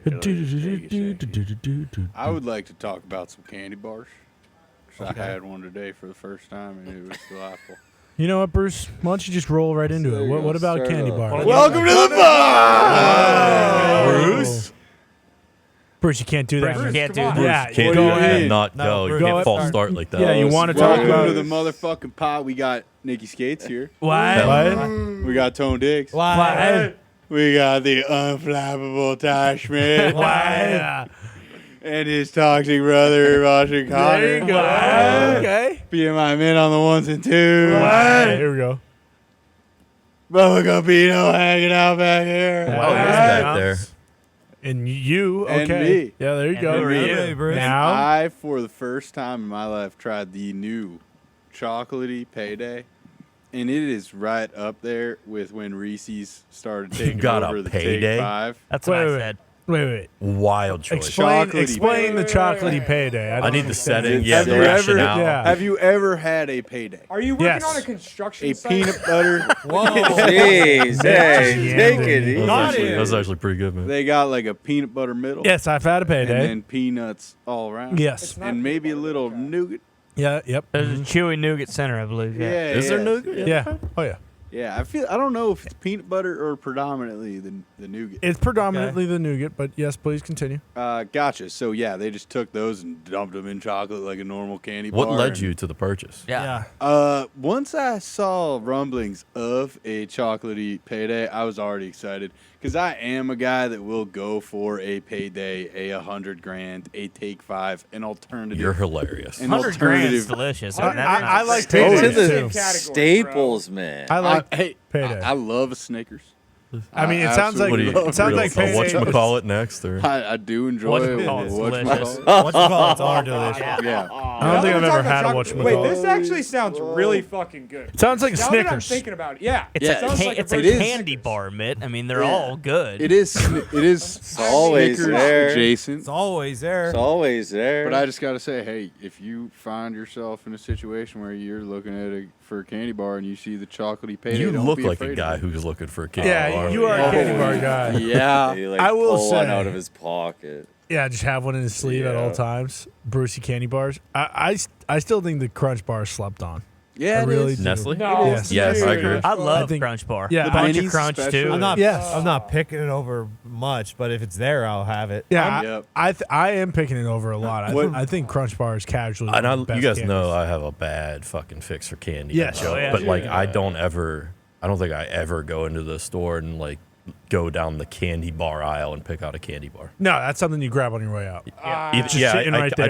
I would like to talk about some candy bars. I had one today for the first time, and it was delightful. You know what, Bruce? Why don't you just roll right into it? What about a candy bar? Welcome to the bar, Bruce. Bruce, you can't do that. Bruce, you can't do that. Yeah, Can't go do that ahead. and not go. You can't false start like that. Yeah, you want to talk Welcome about to the motherfucking pod. We got Nikki Skates here. what? We got Tone Diggs. What? We got the unflappable Ty Schmidt. And his toxic brother, Roger Connor. There you go. Okay. Being my men on the ones and twos. Here we go. Bubba Gupino hanging out back here. Oh, he's back there. And you, And okay. me. Yeah, there you go. And me. Now, I, for the first time in my life, tried the new chocolatey payday. And it is right up there with when Reese's started taking got over a the Payday? Take 5. That's what I Wait. said. wait. Wild choice. Explain the chocolatey payday. I need the understand. setting. Yeah, Have the you ever- rationale. Yeah. Have you ever had a payday? Are you working Yes. on a construction A site? peanut butter. Jeez, hey, take it easy. That was actually pretty good, man. They got like a peanut butter middle. Yes, I've had a And payday. then peanuts all around. Yes. And maybe a little nougat. Yeah, yep. There's a chewy nougat center, I believe. Yeah. Is there nougat? Yeah. Oh, yeah. Yeah, I don't know if it's peanut butter or predominantly the nougat. It's predominantly the nougat, but yes, please continue. Gotcha. So yeah, they just took those and dumped them in chocolate like a normal candy bar. What led you to the purchase? Yeah. Once I saw rumblings of a chocolatey payday, I was already excited because I am a guy that will go for a payday, a $100,000, a Take 5, an alternative. You're hilarious. An 100 grand is alternative. delicious. I like Go to paydays, the too. staples, man. I like Hey, payday. I love a Snickers. I mean, it sounds like What do you? it sounds like payday. Whatchamacallit next? Or I do enjoy it. Whatchamacallit's delicious. Whatchamacallits are delicious. Yeah. I don't think I've ever had a whatchamacallit. Wait, this actually sounds really fucking good. It sounds like a Now that I'm Snickers. thinking about it, yeah. It's Yeah, a it is. candy bar, Mitt. I mean, they're Yeah. all good. It is. It's always Snickers there. adjacent. always there. It's always there. But I just gotta say, hey, if you find yourself in a situation where you're looking at for a candy bar and you see the chocolatey payday, you don't look be like afraid a of guy it. who's looking for a candy Yeah, bar. you are a candy bar guy. Yeah. He, like, I will pull one say- out of his pocket. Yeah, just have one in his sleeve at all Yeah. times. Brucey candy bars. I still think the Crunch bar is slept on. Yeah, I it really is. do. Nestle? No, Yes. Yes, I agree. I love I think- Crunch Bar. Yeah, the bunch Benny's of Crunch special. too. I'm not. Yes. I'm not picking it over much, but if it's there, I'll have it. Yeah, Yep. I am picking it over a lot. What- I think Crunch bar is casually. And one of the you best guys know candies. I have a bad fucking fix for candy. Yes. Joe, Oh, yeah. but like I don't think I ever go into the store and like go down the candy bar aisle and pick out a candy bar. No, that's something you grab on your way out. Just Yeah, sitting right I there.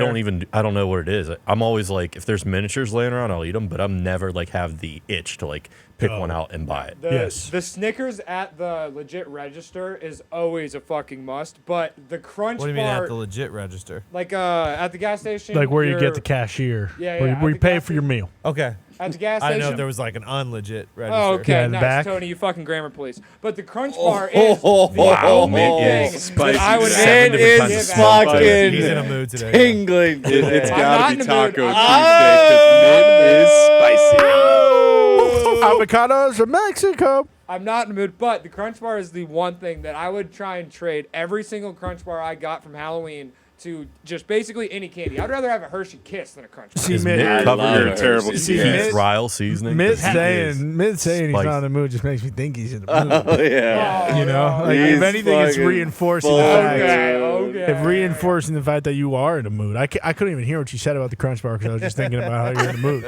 I don't know what it is. I'm always like, if there's miniatures laying around, I'll eat them, but I'm never like have the itch to like pick Oh. one out and buy it. Yes. The Snickers at the legit register is always a fucking must, but the Crunch What do you mean bar, at the legit register? like at the gas station, Like where you you're- get the cashier. Yeah, Where, yeah, where at you the pay gas for your meal. Okay. at the gas I station. didn't know if there was like an unlegit register. Oh, okay, Yeah, in the nice, back. Tony. You fucking grammar police. But the Crunch bar is the only man, thing spicy. that I would Man Man ever different kinds is of give out. fucking He's in a mood today. tingling It's today. I'm not gotta in be the mood. Taco I'm Tuesday because Mint is spicy. Avocados from Mexico. I'm not in the mood, but the Crunch bar is the one thing that I would try and trade every single Crunch bar I got from Halloween to just basically any candy. I'd rather have a Hershey Kiss than a Crunch bar. See, Is Mitt, Mitt love covered in it. Terrible. See, Yeah. Mitt- Ryle seasoning? Mitt 'Cause he is saying he's spicy. not in the mood just makes me think he's in the mood. Oh, yeah. You know, like He's if anything, it's fucking reinforcing the full fact. Okay. It's reinforcing the fact that you are in a mood. I couldn't even hear what you said about the Crunch bar because I was just thinking about how you're in the mood.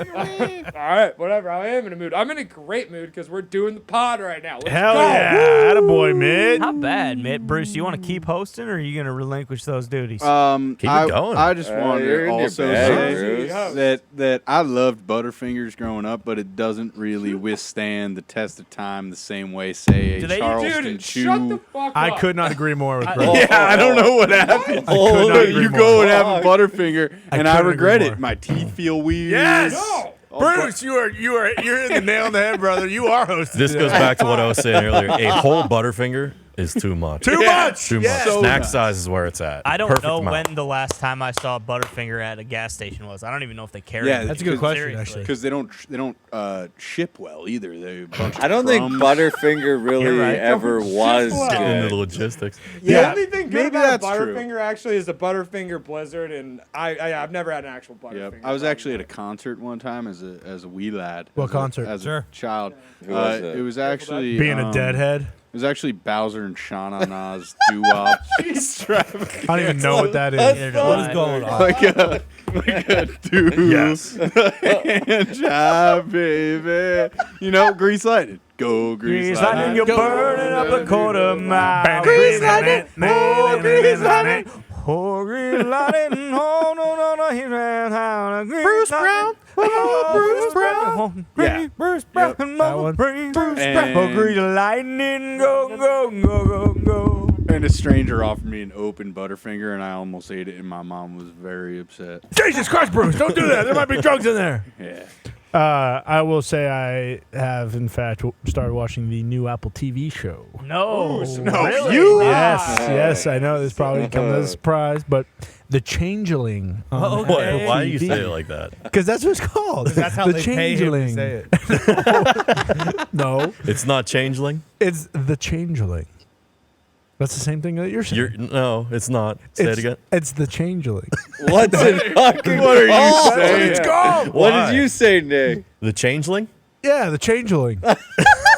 All right, whatever. I am in a mood. I'm in a great mood because we're doing the pod right now. Let's Hell go. yeah, attaboy, Mitt. Not bad, Mitt. Bruce, you want to keep hosting, or are you going to relinquish those duties? Keep it going. I just wanted you're to in your also bag, say Bruce. that I loved Butterfingers growing up, but it doesn't really withstand the test of time the same way, say, Do a they- Charleston Dude, Chew. shut the fuck up. I could not agree more with Brett. Yeah, I don't know what happened. could not agree You more. go and have a Butterfinger, and I couldn't regret agree it. more. My teeth feel weird. Yes, No. Bruce, you're in the nail on the head, brother. You are hosting. This goes back to what I was saying earlier. A whole Butterfinger is too much. Too much. Too Yes. much. So Snack nice. size is where it's at. I don't Perfect know amount. when the last time I saw Butterfinger at a gas station was. I don't even know if they carry Yeah, it. That's a good question, Seriously. actually. Because they don't ship well either. They a bunch of I don't think crumbs. Butterfinger really You're right. ever was well. Getting into good. the logistics. The Yeah, only thing good maybe about that's true. Butterfinger actually is the Butterfinger Blizzard, and I've never had an actual Butterfinger. Yep. I was actually at a concert one time as a wee lad. What as a- concert? As Sure. a child. Who was it? It was actually Being a deadhead. It was actually Bowser and Shauna Nas doo-wop extravaganza. I don't even know what that is. Neither do What I. is going on? Like a dude. Yes. And job, baby. You know, Grease Lightning. Go Grease Grease Lightning. lightning, you're Go. burning up a quarter mile. Grease lightning. Oh, grease lightning. Oh, grease lightning. Oh, no, he ran out of Bruce Brown. Oh, Bruce Brown. Yeah. Bruce Brown. That one. Bruce Brown. And- Oh, grease lightning. Go, go, go, go, go. And a stranger offered me an open Butterfinger, and I almost ate it, and my mom was very upset. Jesus Christ, Bruce! Don't do that. There might be drugs in there. Yeah. I will say I have, in fact, started watching the new Apple TV show. No. no, Really? you? Yes, I know this probably comes as a surprise, but the Changeling. Oh, on okay. Apple Why do you TV. say it like that? Because that's what it's called. That's how the they pay him to Changeling. say it. No, It's not Changeling? it's the Changeling. That's the same thing that you're saying. No, it's not. Say it again. It's the Changeling. What's it fucking What are you called? saying? It's called. What Why? did you say, Nick? The Changeling? Yeah, the Changeling.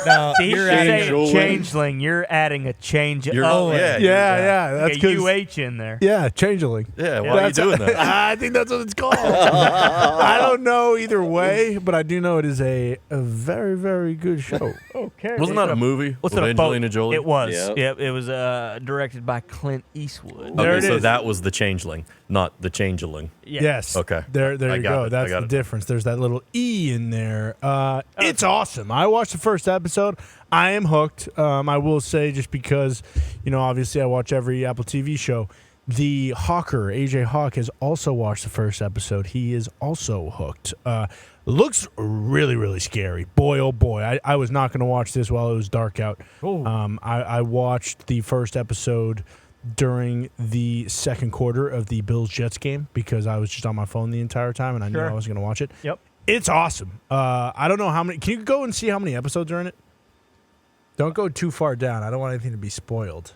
No, See, you're you're saying Changeling. Changeling. You're adding a change. You're, oh, yeah, Yeah, that's Like a because. UH in there. Yeah, Changeling. Yeah, why are you That's- doing that? I think that's what it's called. I don't know either way, but I do know it is a very, very good show. Okay. Wasn't that a movie What's with it about? Angelina Jolie? It was. Yep. Yep. It was directed by Clint Eastwood. There Okay, it so is. that was the Changeling, not the Changeling. Yeah. Yes. Okay. There I you got go. it. I That's got the it. difference. There's that little E in there. It's awesome. I watched the first episode. I am hooked. I will say, just because, obviously I watch every Apple TV show. The Hawker, AJ Hawk, has also watched the first episode. He is also hooked. Looks really, really scary. Boy, oh boy. I was not going to watch this while it was dark out. I watched the first episode during the second quarter of the Bills-Jets game because I was just on my phone the entire time and I knew Sure. I was going to watch it. Yep. It's awesome. I don't know how many. Can you go and see how many episodes are in it? Don't go too far down. I don't want anything to be spoiled.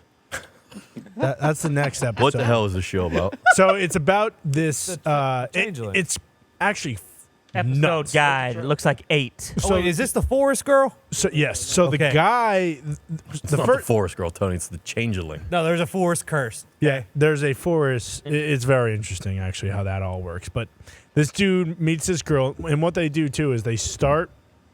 That's the next episode. What the hell is this show about? So it's about this. Changeling. It's actually Episode nuts. guide. It looks like 8. Oh, wait, is this the Forest Girl? So yes. So the Okay. guy, It's the not the first. Forest Girl, Tony. It's the Changeling. No, there's a forest curse. Yeah, there's a forest. It's very interesting, actually, how that all works. But this dude meets this girl, and what they do too is they start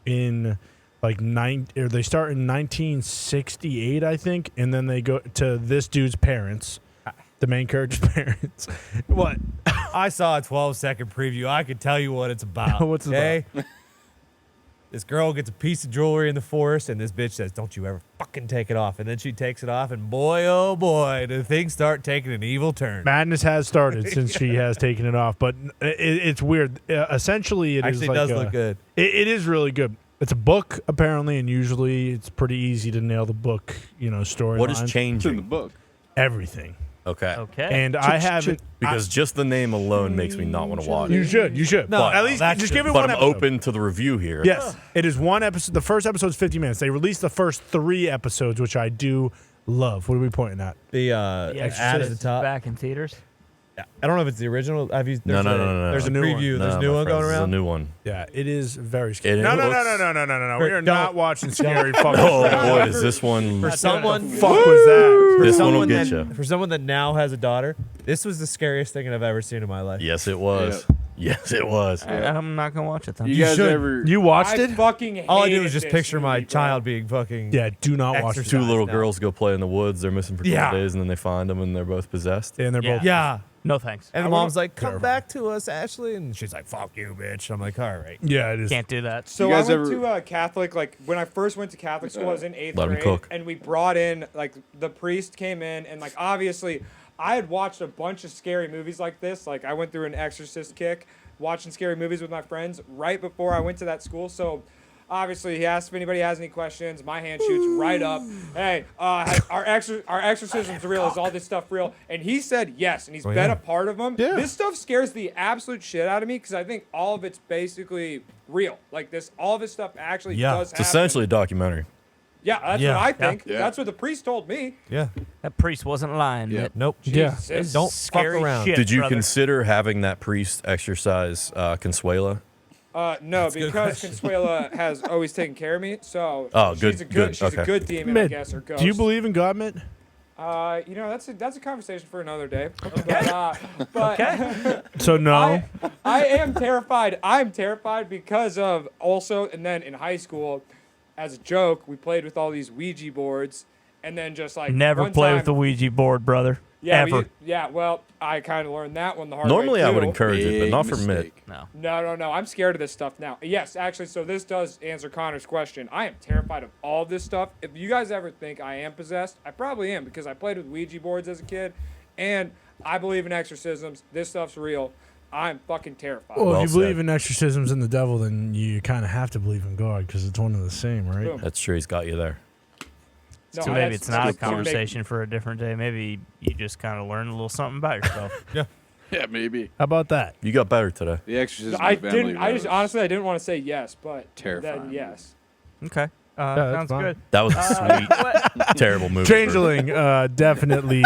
in they start in 1968, I think, and then they go to this dude's parents, the main character's parents. What? I saw a 12-second preview. I could tell you what it's about. What's it okay? This girl gets a piece of jewelry in the forest, and this bitch says, "Don't you ever fucking take it off." And then she takes it off, and boy, oh boy, do things start taking an evil turn. Madness has started since she has taken it off, but it's weird. Essentially, it is Actually, like does look good. It is really good. It's a book, apparently, and usually it's pretty easy to nail the book, story. What is It's in the changing? book. Everything. Okay. Okay. And I haven't. Because just the name alone makes me not want to watch You it. should. You should. No, At least that's just true. give it But one I'm episode. open to the review here. Yes, it is one episode. The first episode is 50 minutes. They released the first 3 episodes, which I do love. What are we pointing at? The The ad at the Exorcist top. back in theaters. I don't know if it's the original. I've used. No, There's no. There's a new one. preview. No, There's a new my one friends, going there's around. a new one. Yeah, it is very scary. It No. We are Don't. not watching scary fucking Oh shit. boy, is this one? For someone, Fuck was that? for This one will someone get that, you. For someone that now has a daughter, this was the scariest thing I've ever seen in my life. Yes, it was. Yes, it was. I'm not gonna watch it then. You guys should. ever? You watched I it? fucking hated All I did was just this picture my movie, bro. child being fucking. Yeah, do not watch it. Exorcist. Two little No. girls go play in the woods. They're missing for 12 Yeah. days, and then they find them, and they're both possessed. And they're both. Yeah. No thanks. And the I mom's like, "Come Careful. back to us, Ashley," and she's like, "Fuck you, bitch." I'm like, "All right." Yeah, it is. Can't do that. So You I guys went ever- to Catholic, like when I first went to Catholic school, I was in 8th Let 'em grade, cook. and we brought in like the priest came in, and like obviously I had watched a bunch of scary movies like this. Like I went through an Exorcist kick, watching scary movies with my friends right before I went to that school. So Obviously, he asked if anybody has any questions. My hand shoots right up. Hey, our exorcism's real? Is all this stuff real? And he said yes, and he's been a part of them. Yeah. This stuff scares the absolute shit out of me because I think all of it's basically real. Like this, all of this stuff actually does happen. It's essentially a documentary. Yeah, that's Yeah. what I think. Yeah. That's what the priest told me. Yeah. That priest wasn't lying. Yeah. Mitt. Nope. Yeah. Jesus. Don't fuck Scary around. shit. Did you brother. consider having that priest exercise Consuela? No, because Consuela has always taken care of me. So Oh, she's good, a good, good, she's a okay. good demon, I Mitt, guess, or ghost. do you believe in God, Mitt? That's a conversation for another day. But So no. I am terrified. I'm terrified because of also, and then in high school, as a joke, we played with all these Ouija boards, and then just like Never one play time, with the Ouija board, brother. yeah, Ever. well, I kind of learned that one the hard Normally, way I would too. encourage it, but Big not for Mitt. mistake. No. No. I'm scared of this stuff now. Yes, actually, so this does answer Connor's question. I am terrified of all this stuff. If you guys ever think I am possessed, I probably am because I played with Ouija boards as a kid, and I believe in exorcisms. This stuff's real. I'm fucking terrified. Well, Well if you believe said. in exorcisms and the devil, then you kind of have to believe in God because it's one and the same, right? Boom. That's true. He's got you there. No, So maybe it's not a that's gonna make- conversation for a different day. Maybe you just kind of learn a little something about yourself. Yeah, maybe. How about that? You got better today. The exorcism. I of Emily didn't. I just Rose. honestly, I didn't want to say yes, but Terrifying. then yes. Okay. that's Sounds fine. good. That was a sweet, terrible movie. Changeling, definitely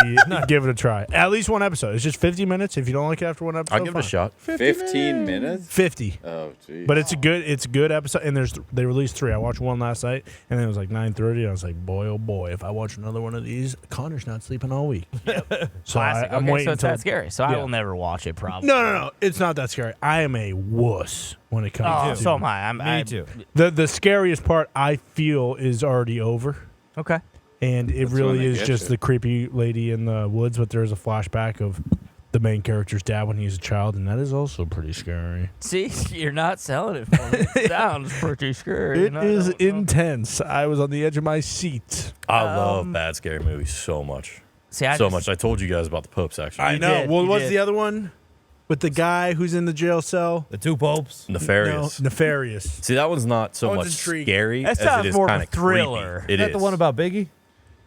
give it a try. At least one episode. It's just 50 minutes. If you don't like it after one episode, I'll give it a fine. shot. 15 minutes? 50. Oh, geez. But it's a good episode. And they released 3. I watched one last night, and then it was like 9:30. I was like, boy, oh boy, if I watch another one of these, Connor's not sleeping all week. So Classic. I'm Okay, waiting so it's until that scary. So I yeah. will never watch it, probably. No. It's not that scary. I am a wuss when it comes Oh, to so am I. Me too. the scariest part. I feel is already over. Okay. And it That's when really they is get just you. the creepy lady in the woods, but there's a flashback of the main character's dad when he's a child, and that is also pretty scary. See, you're not selling it for me. It sounds pretty scary. It is intense. I was on the edge of my seat. I love bad scary movies so much. See, I So just- much. I told you guys about the Popes, actually. I know. did, Well, you what's did. the other one? With the guy who's in the jail cell? The two popes. Nefarious. No, nefarious. See, that one's not so That much one's intriguing. scary That as sounds it is more of a kind of thriller. creepy. Is that the one about Biggie?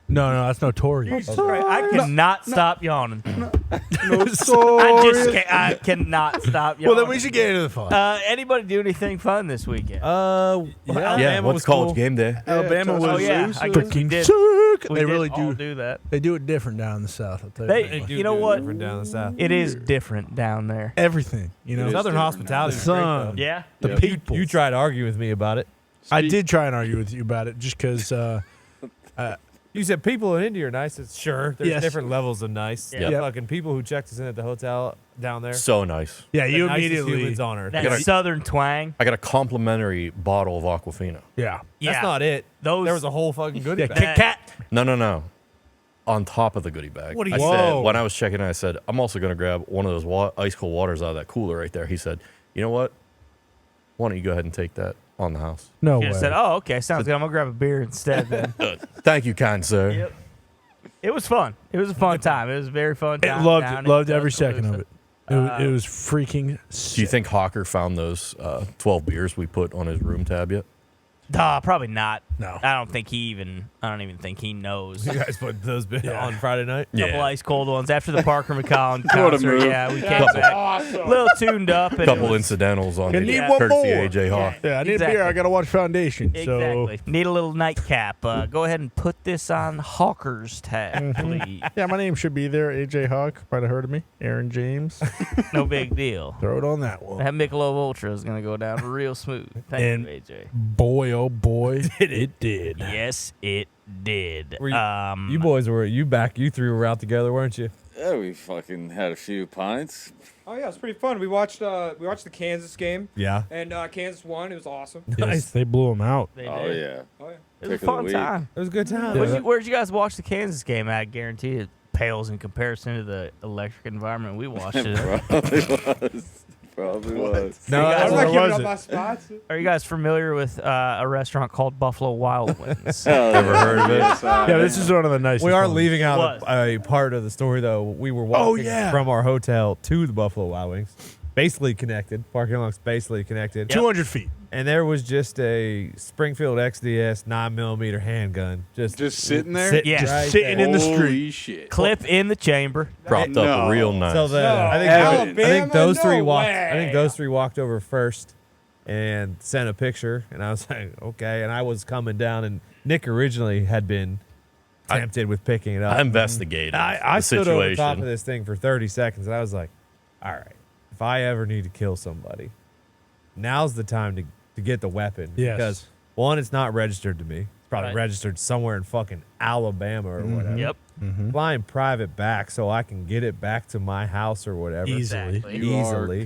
No, that's notorious. I cannot stop yawning. Notorious. I cannot stop yawning. Well, then we should get into the fun. Anybody do anything fun this weekend? Yeah, Alabama what's was college cool. game day? Alabama Oh, was yeah, I guess we freaking did. sick. We They did really all do. that. They do it different down in the South. I'll tell you. They- that much. you know what? Different down the south. It is different down there. Everything. You know, is Southern different hospitality. the is great, sun, though. Yeah. the Yeah. people. You tried to argue with me about it. I did try and argue with you about it, just because. You said people in India are nice. It's sure. There's Yes. different levels of nice. Yeah. The fucking people who checked us in at the hotel down there. So nice. Yeah, the you nicest immediately. humans on earth. That gotta- southern twang. I got a complimentary bottle of Aquafina. Yeah. Yeah. That's not it. Those- There was a whole fucking goodie Yeah, bag. Kit Kat. No. On top of the goodie bag. What do you- I Whoa. said, when I was checking in, I said, I'm also going to grab one of those ice cold waters out of that cooler right there. He said, you know what? Why don't you go ahead and take that on the house? No You way. just said, "Oh, okay, sounds good. I'm gonna grab a beer instead." Then Thank you, kind sir. Yep. It was fun. It was a fun time. It was a very fun time. Loved every second of it. It was freaking. Do you think Hawker found those 12 beers we put on his room tab yet? Probably not. No. I don't even think he knows. You guys put those on Friday night? Couple ice cold ones after the Parker McCollum What a concert. move. Yeah, we came That's back awesome. a little tuned up. And Couple it was- incidentals on I the need Yeah. one courtesy more. of AJ Hawk. Yeah, I need Exactly. a beer. I gotta watch Foundation. Exactly. So Need a little nightcap. Go ahead and put this on Hawker's tab, please. yeah, my name should be there. AJ Hawk. Might have heard of me. Aaron James. No big deal. Throw it on that one. That Michelob Ultra is gonna go down real smooth. Thank And- you, AJ. Boy, oh boy, it did. Yes, it did. Were you boys you three were out together, weren't you? Yeah, we fucking had a few pints. Oh yeah, it's pretty fun. We watched the Kansas game, Yeah. and Kansas won. It was awesome. Yes, they blew him out. They Oh, did. yeah. Oh yeah. It was a Pick of the fun week. time. It was a good time. Yeah. Where'd you guys watch the Kansas game? I guarantee it pales in comparison to the electric environment we watched it. in. Probably was. No, You guys- I'm where not giving was up it? my spots. Are you guys familiar with a restaurant called Buffalo Wild Wings? Hell Ever yeah. heard of it? Yes, I Yeah, this is one of the nicest. we are ones. leaving out What? a part of the story, though. We were walking yeah. from our hotel to the Buffalo Wild Wings. basically connected. Parking lot's basically connected. 200 feet. And there was just a Springfield XDS 9mm handgun. Just sitting there? sitting Yeah. right Sitting there. in the street. Holy shit. Clip in the chamber. Propped No. up real nice. So I Evidence. think those three No walked. way. I think those three walked over first and sent a picture, and I was like, okay. And I was coming down, and Nick originally had been tempted with picking it up. I investigated I the stood situation. over top of this thing for 30 seconds, and I was like, all right, if I ever need to kill somebody, now's the time to get the weapon. Yes. Because, one, it's not registered to me. It's probably Right. registered somewhere in fucking Alabama or whatever. Yep. Flying private back so I can get it back to my house or whatever. Easily. Exactly. You Easily. are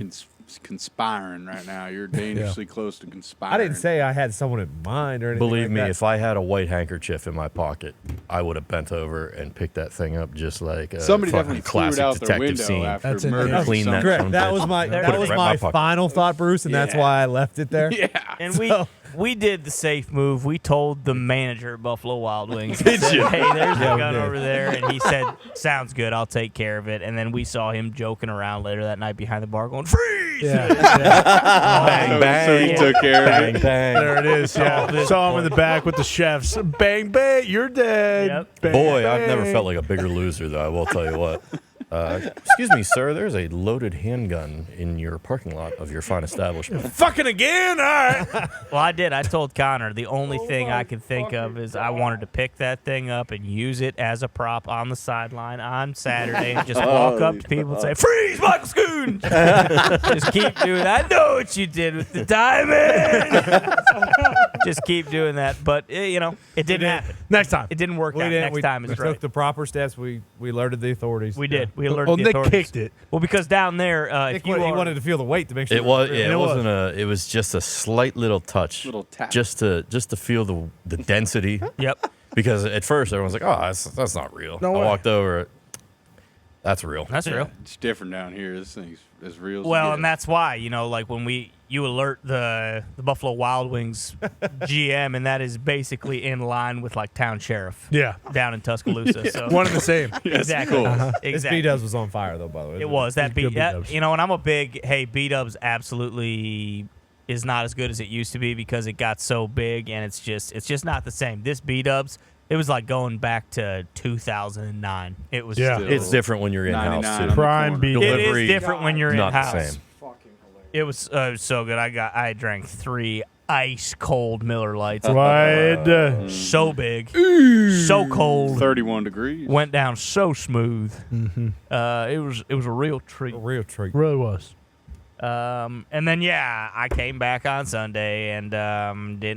conspiring right now. You're dangerously close to conspiring. I didn't say I had someone in mind or anything. Believe like me, that. if I had a white handkerchief in my pocket, I would have bent over and picked that thing up just like a Somebody fucking definitely threw it classic out their detective window scene. after That's an murder. interesting- Clean that correct. son of a That bitch. was my Put that it was right in my my pocket. final thought, Bruce, and that's Yeah. why I left it there. Yeah. And So- we did the safe move. We told the manager at Buffalo Wild Wings. Did said, you? Hey, there's Yeah, a we gun did. over there, and he said, "Sounds good. I'll take care of it." And then we saw him joking around later that night behind the bar, going, "Freeze!" Yeah. Bang, bang. So he took care of Bang, it. bang. There it is. Yeah. this Saw him in the back with the chefs. Bang, bang. You're dead. Yep. Bang, Boy, I've never bang. felt like a bigger loser, though. I will tell you what. Excuse me, sir. There's a loaded handgun in your parking lot of your fine establishment. Fucking again. All right. Well, I did. I told Connor the only thing I could think of is I wanted to pick that thing up and use it as a prop on the sideline on Saturday and just walk up to people and say, "Freeze, Michael Scoon!" Just keep doing that. I know what you did with the diamond. Just keep doing that. But, it didn't happen. Next time. It didn't work We out. didn't. Next We, time we is took right. the proper steps. We alerted the authorities. We did. We alerted Well, the Nick authorities. kicked it. Well, because down there, Nick, if you he are, wanted to feel the weight to make sure It was. real. Yeah, it It was. wasn't a. It was just a slight little touch, Little tap. just to feel the density. Yep. Because at first everyone's like, "Oh, that's not real." No I way. walked over. That's real. That's real. It's different down here. This thing's as real as Well, it and gets. that's why, like when you alert the Buffalo Wild Wings GM, and that is basically in line with like town sheriff Yeah. down in Tuscaloosa. So One and the same. exactly, cool. This exactly. B-Dubs was on fire though, by the way. It was that Good beat. B-dubs. And I'm a big B-Dubs absolutely is not as good as it used to be because it got so big, and it's just not the same. This B-Dubs, it was like going back to 2009. It was Yeah. still- It's different when you're in 99 house on too. the Prime corner. beat. it delivery, is different when you're in not the house. same. Fucking hilarious. It was so good. I drank 3 ice cold Miller Lights. Right. So big, so cold, 31 degrees. went down so smooth. It was a real treat. a real treat. Really was. And then I came back on Sunday and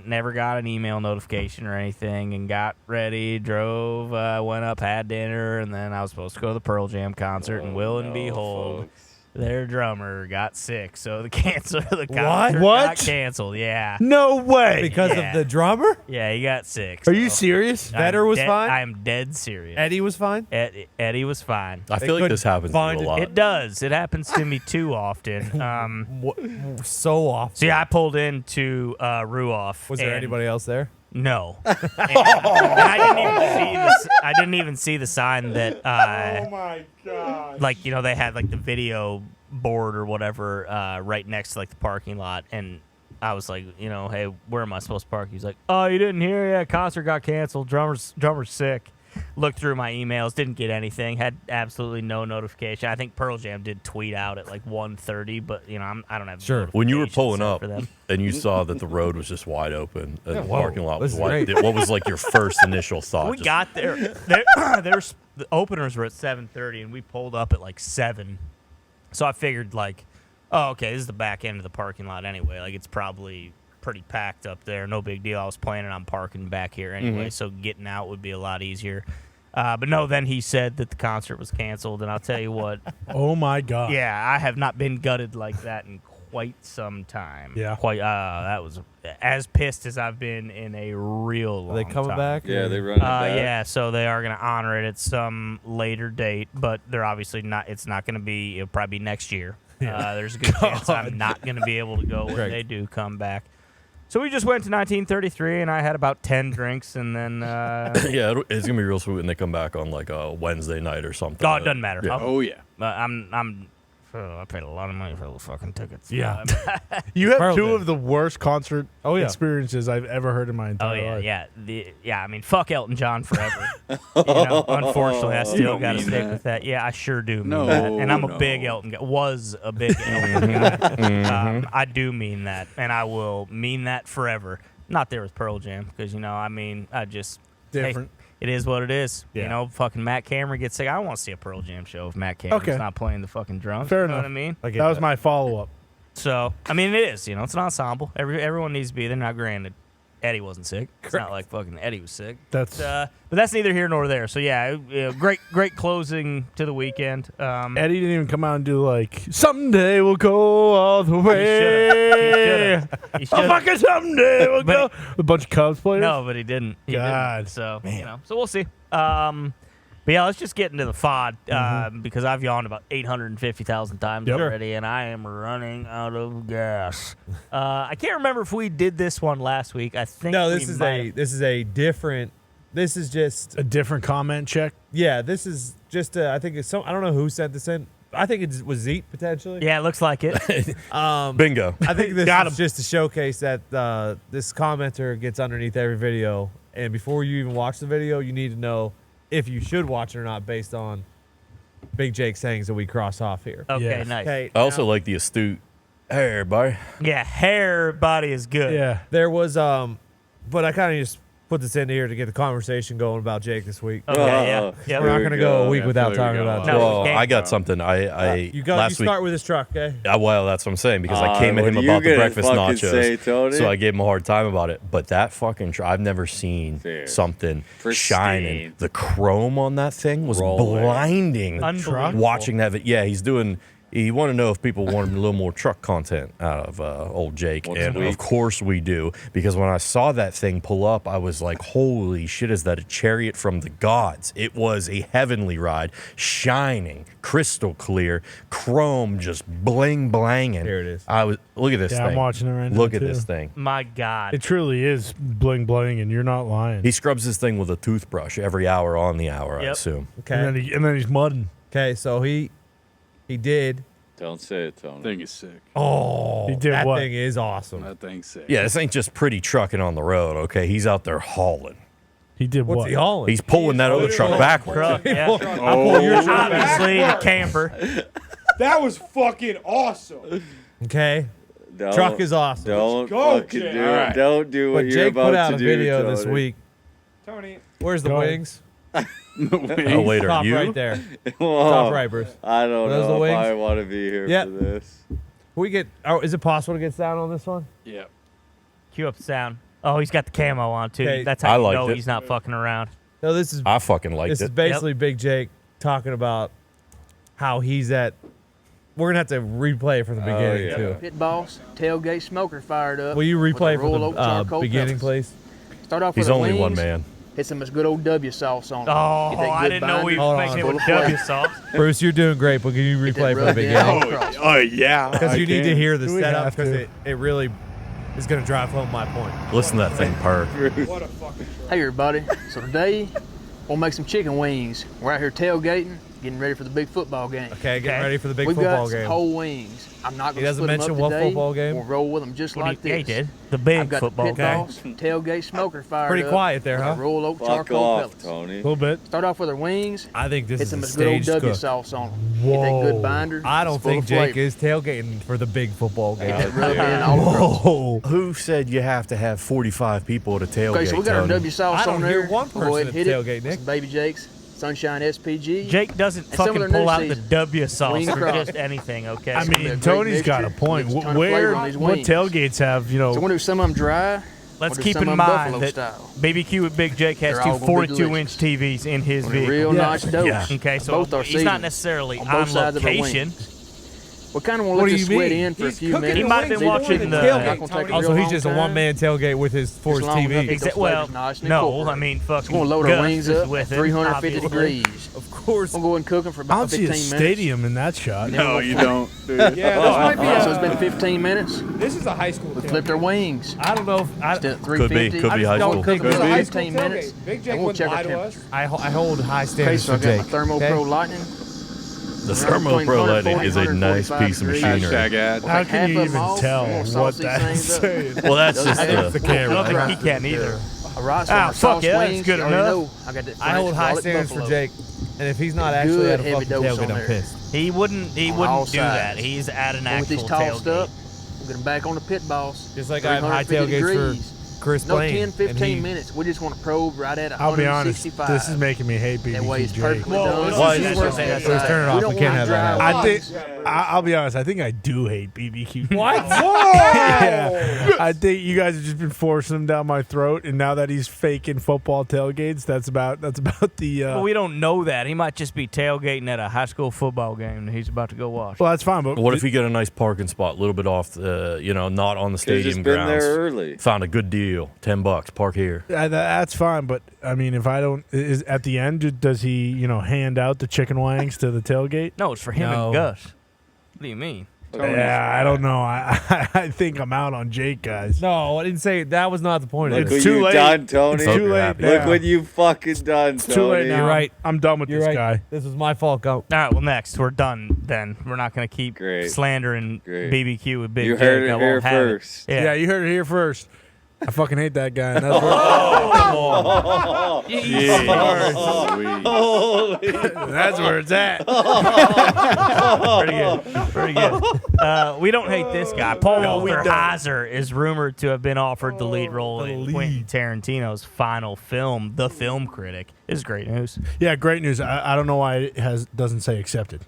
never got an email notification or anything, and got ready, drove, went up, had dinner, and then I was supposed to go to the Pearl Jam concert, and will and behold, their drummer got sick, so the concert got What? canceled. Yeah, No way. Because Yeah. of the drummer? yeah, he got sick. Are you so serious? I'm Vetter was dead- fine? I'm dead serious. Eddie was fine? Eddie was fine. I They feel like couldn't this happens to find you a it. lot. It does. It happens to me too often. So often. See, I pulled into Ruoff. Was there and- anybody else there? No. And I didn't even see the sign that. Oh my god. Like they had like the video board or whatever right next to like the parking lot, and I was like, hey, where am I supposed to park? He's like, oh, you didn't hear? Yeah, concert got canceled. Drummer's sick. Looked through my emails, didn't get anything. Had absolutely no notification. I think Pearl Jam did tweet out at like 1:30, but I don't have Sure. When you were notifications pulling set up for them. and you saw that the road was just wide open and the whoa, parking lot was this is wide, great. what was like your first initial thought? We Just- got there. There's the openers were at 7:30, and we pulled up at like 7. So I figured like, oh, okay, this is the back end of the parking lot anyway. Like it's probably pretty packed up there. No big deal. I was planning on parking back here anyway, so getting out would be a lot easier. But no, then he said that the concert was canceled, and I'll tell you what, Oh my God. yeah, I have not been gutted like that in quite some time. Yeah. Quite. That was as pissed as I've been in a real long Are they coming time. back? Yeah, they run it back. Yeah, so they are going to honor it at some later date, but they're obviously not. It's not going to be. It'll probably be next year. There's a good chance I'm not going to be able to go when Greg. they do come back. So we just went to 1933, and I had about 10 drinks, and then. Yeah, it's gonna be real sweet when they come back on like a Wednesday night or something. Oh, it doesn't matter. Yeah. I'll- Oh, yeah. I'm Oh, I paid a lot of money for those fucking tickets. Yeah. You have Pearl two did. of the worst concert Oh, yeah. experiences I've ever heard in my Oh entire yeah, life. yeah. I mean, fuck Elton John forever. Unfortunately, I still don't got to mean stick that. with that. Yeah, I sure do mean No, that. And I'm a no. big Elton guy. Was a big Elton guy. I do mean that, and I will mean that forever. Not there with Pearl Jam, because I mean, I just Different. Hey, it is what it is. Yeah. Fucking Matt Cameron gets sick. I don't want to see a Pearl Jam show if Matt Cameron's Okay. not playing the fucking drums. Fair you know enough. what I mean? I get That was my follow-up. So, I mean, it is. It's an ensemble. Everyone needs to be there. Now, granted, Eddie wasn't sick. It's not like fucking Eddie was sick. That's But that's neither here nor there. So, yeah, great closing to the weekend. Eddie didn't even come out and do like someday we'll go all the way. He Oh, should've. fucking someday we'll But- go. A bunch of Cubs players. No, but he didn't. He God. didn't. So, so we'll see. But yeah, let's just get into the FOD because I've yawned about 850,000 times Yep. already, and I am running out of gas. I can't remember if we did this one last week. I think No, we this is might have. this is a different. This is just A different comment check. yeah. This is just I think it's some. I don't know who sent this in. I think it was Zeke potentially. Yeah, it looks like it. Bingo. I think this Got is him. just to showcase that this commenter gets underneath every video, and before you even watch the video, you need to know if you should watch it or not based on Big Jake sayings that we cross off here. Okay, Yes. nice. Okay, I also like the astute. Hey, everybody. Yeah, hair body is good. Yeah. there was but I kind of just put this in here to get the conversation going about Jake this week. Okay, yeah. Yep. We're not gonna go a week Yeah, without there talking we go. about No, Jake. we Well, can't. I got something. I You last week. start with this truck, okay? Well, that's what I'm saying because I came at what him are you about the gonna breakfast fucking nachos, say, Tony? so I gave him a hard time about it. But that fucking I've never seen Dude. something Pristine. shining. The chrome on that thing was Rolling. blinding. Unbelievable. Watching that, yeah, he's doing. He wanted to know if people wanted a little more truck content out of old Jake, Once and a week. of course we do. Because when I saw that thing pull up, I was like, "Holy shit! Is that a chariot from the gods?" It was a heavenly ride, shining, crystal clear, chrome, just bling blanging. Here it is. I was look at this Yeah, thing. I'm watching it right now, Look at too. this thing. My God. It truly is bling bling, and you're not lying. He scrubs this thing with a toothbrush every hour on the hour. I Yep. assume. Okay. and then he's mudding. Okay, so he did. Don't say it, Tony. Thing is sick. Oh, He did that what? thing is awesome. That thing's sick. Yeah, this ain't just pretty trucking on the road. Okay, he's out there hauling. He did What's what? he hauling? He's pulling that other truck backwards. Truck, yeah. Oh, Obviously, a camper. That was fucking awesome. Okay, Don't- truck is awesome. Don't go, fucking Jake. do All it. right. Don't do what But you're Jake about put out to a do, video this Tony. week. Tony, Where's the Go ahead. wings? Oh wait, are Top you? right there. Whoa. Top right, Bruce. I don't Those know the if wings? I want to be here Yep. for this. We get. Oh, is it possible to get sound on this one? yeah. Cue up the sound. Oh, he's got the camo on, too. Okay. That's I how you liked know it. he's not fucking around. No, this is I fucking liked this is it. basically Big Jake talking about how he's at. We're gonna have to replay it from the beginning yeah. too. Pit boss, tailgate smoker fired up. Will you with replay a roll from oak the charcoal beginning, pellets. please? Start off He's with the only wings, one man. Hit some of this good old W sauce on it. Oh, Get that I good didn't know we binder, were Hold making on. it with full of W flavor. sauce. Bruce, you're doing great, but can you Get that replay from the rubbed in beginning? all Oh, across. oh yeah. Because I you need to can. hear the We setup have because to. it really is gonna drive home my point. Listen to that thing purr. what a fucking truck. Hey everybody, so today we'll make some chicken wings. We're out here tailgating, getting ready for the big football game. Okay, getting Okay. ready for the big We've football got some game. whole wings. I'm not He going to doesn't split them mention up what today. football game? We'll roll with them just like Yeah, he this. did. The big I've got football the pit game. boss, tailgate smoker fired Pretty up. quiet there, We got huh? Roll oak Fuck charcoal off, pellets. A Tony. little bit. Start off with our wings. I think this Hit is some a of this good old stage W cook. sauce on them. Get that good binder. I don't It's full think of Jake flavor. is tailgating for the big football game. Get that rubbed in all across. Whoa. Who said you have to have 45 people at a tailgate? Okay, so we got our Tony? W sauce I don't on there. hear one We'll go ahead person and hit at the it. tailgate, Nick. Some Baby Jake's Sunshine SPG. Jake doesn't And some of fucking their pull new out the season. W sauce Wing for crust. just anything, okay? I It's gonna be a mean, great Tony's got a mixture. point. Gets a ton of Where, flavor on these what wings. tailgates have, So we're going to do some of them dry. Let's We'll do keep some in of 'em mind buffalo that style. BBQ with Big Jake has They're two all gonna be 42-inch TVs in his On a real vehicle. Yeah. nice dose. Yeah. Okay, so Both are he's not seasoned necessarily on on both sides of the location. wings. We kind of want What to do let you this sweat mean? in for a He's few cooking minutes. He might have been He's watching doing the- it. Not Tailgate, gonna take Tony. a Also, real he's long just a time. one-man tailgate with his for his Just long enough TV. to Exactly. Those Well, flavors nice and no, incorporated. I mean, fucking We're going to load our Gus wings is up with at it, 350 obviously. degrees. Of course. We'll go and cook them for I about don't see 15 a minutes. stadium in that shot. No, you don't. Dude. Yeah, this might be So it's a, been 15 minutes. this is a high school We tailgate. flipped our wings. I don't know if I, Still at Could be 350. high don't school. think Cook This them is a for high 15 school minutes. tailgate. Big Jake and we'll wouldn't check lie our to temperature. us. I hold high Okay, standards so I for got my Jake. Thermo okay? Pro Lightning. The thermoprolite is a nice piece of machinery. Hashtag ad. How Like can half you of 'em even off, tell I'm gonna what sauce these that's things up. saying? Well, that's just I the think I don't think he can either. A rice Ah, on fuck sauce yeah, that's wings, good you already enough. know I got that I hold French high garlic standards for buffalo. Jake, and if he's not actually at a Good fucking heavy dose tailgate, on I'm there. pissed. He wouldn't all do that. sides. He's at an And with actual these tossed tailgate. up, we'll get them back on the pit boss. Just like I have high 350 tailgates degrees. for Chris No, Blaine. 10, and 15 he- minutes. We just want to probe right at I'll be honest. 165. This is making me hate That way BBQ it's Jake. perfectly done. Why? Let's Let's turn it off. We can't have that happen. I think I'll be honest. I think I do hate BBQ. What? Yeah, I think you guys have just been forcing him down my throat, and now that he's faking football tailgates, that's about the. Well, we don't know that. He might just be tailgating at a high school football game that he's about to go watch. Well, that's fine. But What if you get a nice parking spot, a little bit off, not on the Could've stadium just been grounds? there early. Found a good deal, $10, park here. That's fine. But I mean, if I don't, is at the end, does he hand out the chicken wangs to the tailgate? No, it's for him No. and Gus. What do you mean? Yeah, I don't know. I think I'm out on Jake, guys. No, I didn't say that was not the point of Look it. what too you late. done, Tony. It's too late. happy. Look Yeah. what you fucking done, It's Tony. too late now. You're right. I'm done with You're this right. guy. This was my fault. Go. All right, well, next. We're done then. We're not going to keep Great. slandering Great. BBQ with Big You Jake. heard it I here won't have it. first. Yeah. Yeah, you heard it here first. I fucking hate that guy. And that's that's where it's at. Pretty good. Pretty good. We don't hate this guy. Paul Walter Heiser is rumored to have been offered the lead role in Quentin Tarantino's final film, The Film Critic. This is great news. Yeah, great news. I don't know why it doesn't say accepted.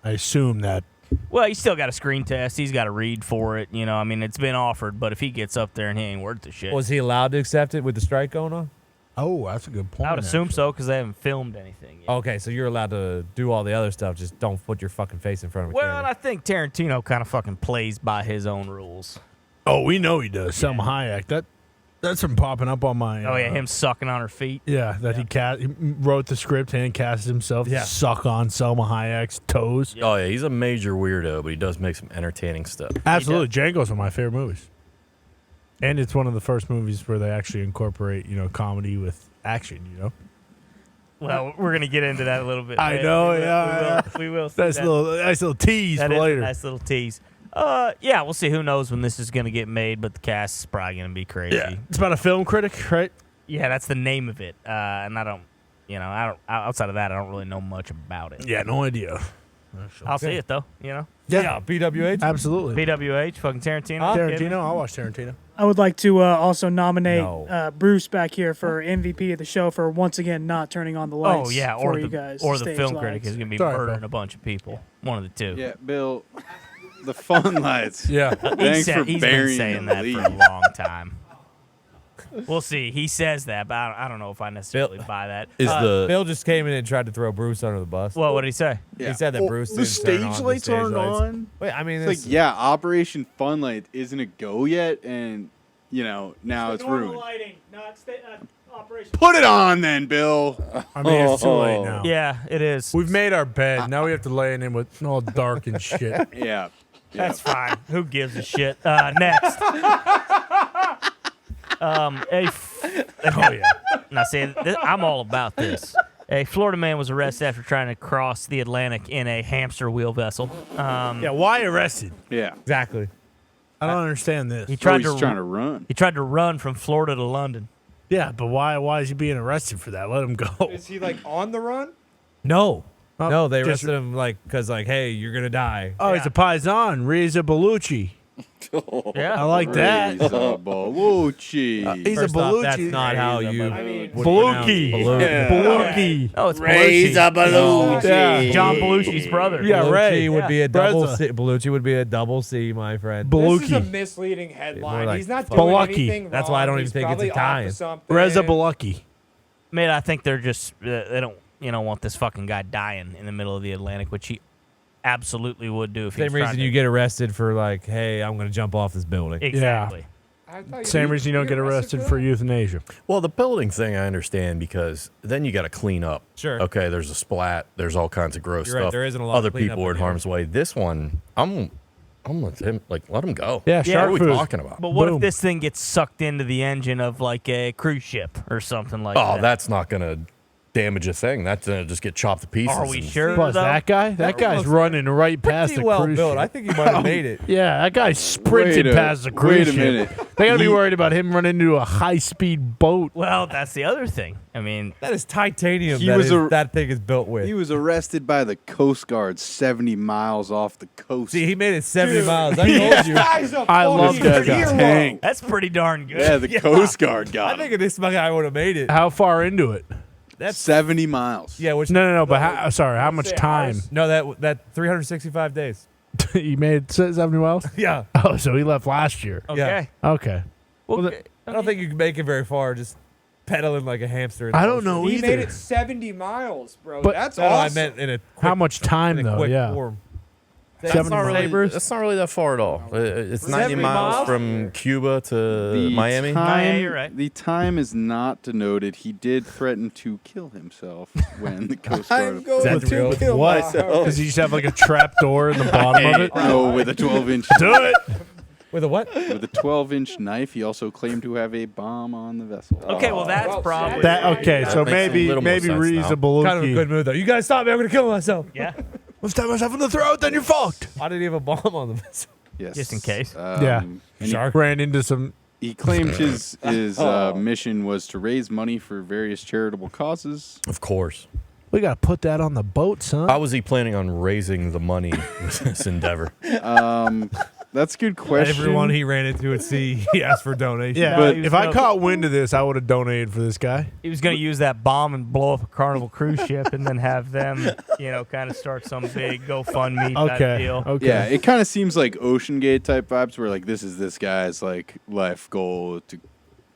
I assume that. Well, he's still got a screen test. He's got to read for it. I mean, it's been offered, but if he gets up there and he ain't worth the shit, Was he allowed to accept it with the strike going on? Oh, that's a good point. I would assume actually. so because they haven't filmed anything yet. Okay, so you're allowed to do all the other stuff. Just don't put your fucking face in front of a Well, and camera. I think Tarantino kind of fucking plays by his own rules. Oh, we know he does. Selma Hayek. That's been popping up on my. Oh, yeah, him sucking on her feet. Yeah, that he wrote the script and casted himself Yeah. to suck on Selma Hayek's toes. Oh, yeah, he's a major weirdo, but he does make some entertaining stuff. Absolutely. Django's one of my favorite movies. And it's one of the first movies where they actually incorporate, comedy with action, Well, we're gonna get into that a little bit. I later. know, We will- yeah. We will. see That's that. a nice little tease That for is later. a nice little tease. Yeah, we'll see. Who knows when this is gonna get made, but the cast is probably gonna be crazy. Yeah. It's about a film critic, right? Yeah, that's the name of it. And I don't. Outside of that, I don't really know much about it. Yeah, no idea. I'll see it though. Yeah, BWH. Absolutely. BWH, fucking Tarantino. Tarantino, I'll watch Tarantino. I would like to also nominate No. Bruce back here for MVP of the show for once again not turning on the lights. Oh yeah, for or you the guys, or the stage film lights. critic is gonna be Sorry, murdering Bill. a bunch of people. One of the two. Yeah, Bill. The fun lights. Yeah. Thanks for He's been burying saying the that lead. for a long time. We'll see. He says that, but I don't know if I necessarily buy that. Is the Bill just came in and tried to throw Bruce under the bus. Well, what did he say? Yeah. He said that Well, Bruce the didn't turn on stage the lights stage aren't lights. on. Wait, I mean, It's like, yeah, Operation Funlight isn't a go yet, and now it's ruined. lighting, not operation. Put it on then, Bill. I mean, it's too late now. Yeah, it is. We've made our bed. Now we have to lay it in with all dark and shit. Yeah. That's fine. Who gives a shit? Next. Oh yeah. Now see, I'm all about this. A Florida man was arrested after trying to cross the Atlantic in a hamster wheel vessel. Yeah, why arrested? Yeah. exactly. I don't understand this. He tried He's to trying to run. He tried to run from Florida to London. Yeah, but why is he being arrested for that? Let him go. Is he like on the run? No, Oh, no, they just- arrested him because hey, you're gonna die. Oh, he's a paisan, Reza Bellucci. Yeah. I like that. He's a Bellucci. He's First a off, Bellucci. that's not how you. mean, would Belushi. pronounce Belushi. Belushi. Oh, it's Raise Belushi. a Belushi. Yeah. John Belushi's brother. Yeah, Belushi Ray. would be a double Reza. C. Belushi would be a double C, my friend. This is a Belushi. misleading More headline. like He's not fuck. doing Belucky. anything That's why I don't wrong. even He's think it's probably off Italian. of something. Reza Belucky. Man, I think they're just they don't want this fucking guy dying in the middle of the Atlantic, which he absolutely would do if he Same was trying reason to- you get arrested for like, hey, I'm gonna jump off this building. exactly. I thought Same reason you don't get arrested for euthanasia. Well, the building thing I understand because then you got to clean up. Sure. Okay, there's a splat. There's all kinds of gross You're right, stuff. there isn't a lot of Other cleanup people are in in here. harm's way. This one, I'm with him. Like, let him go. Yeah, Yeah, What shark are we food. talking about? But what Boom. if this thing gets sucked into the engine of like a cruise ship or something like Oh, that? that's not gonna damage a thing. That's just get chopped to pieces. Are we and- sure? Plus, though? that guy's looks running right past Pretty the well cruise built. ship. I think he might have made it. Yeah, that guy's sprinting past the cruise wait a ship. minute. They gotta be He- worried about him running into a high-speed boat. Well, that's the other thing. I mean, That is titanium. He was a- that thing is built with. He was arrested by the Coast Guard 70 miles off the coast. See, he made it 70 miles. I told you. Guy's a I love fucking that guy. hero. Tank. that's pretty darn good. Yeah, the Coast Guard got I him. think if this guy would have made it. How far into it? That's 70 miles. yeah. Which No. But how much say time? ours. no, that 365 days. He made 70 miles. Yeah. Oh, so he left last year. Okay. Okay. Well, I don't think you can make it very far just pedaling like a hamster. in the I don't ocean. know He either. made it 70 miles, bro. But- That's No, awesome. I meant in a quick, How much time in a though? quick Yeah. form. That's 70 not, really, Sabres? that's not really that far at all. It's 90 70 miles miles? from Cuba to The Miami. Time, you're right. The time is not denoted. He did threaten to kill himself when the Coast Guard. Is that real? What? Does he just have like a trap door in the bottom of it? No, with a 12-inch. Do it. With a what? With a 12-inch knife, he also claimed to have a bomb on the vessel. okay, well, that's Well, probably. That okay? That So makes a little more maybe sense now. reasonable. Kind of a good move though. You guys stop me! I'm gonna kill myself. Yeah. Let's stab myself in the throat. Then you're fucked. Why did he have a bomb on the vessel? Yes. Just in case. Yeah. And he- Shark. Ran into some. He claimed his mission was to raise money for various charitable causes. Of course. We gotta put that on the boat, son. How was he planning on raising the money with this endeavor? That's a good question. Everyone he ran into at sea, he asked for donations. Yeah, No, but he was if I gonna- caught wind of this, I would have donated for this guy. He was going to use that bomb and blow up a Carnival cruise ship and then have them, kind of start some big GoFundMe type Okay. deal. Okay. Yeah, it kind of seems like Ocean Gate type vibes, where like this is this guy's like life goal to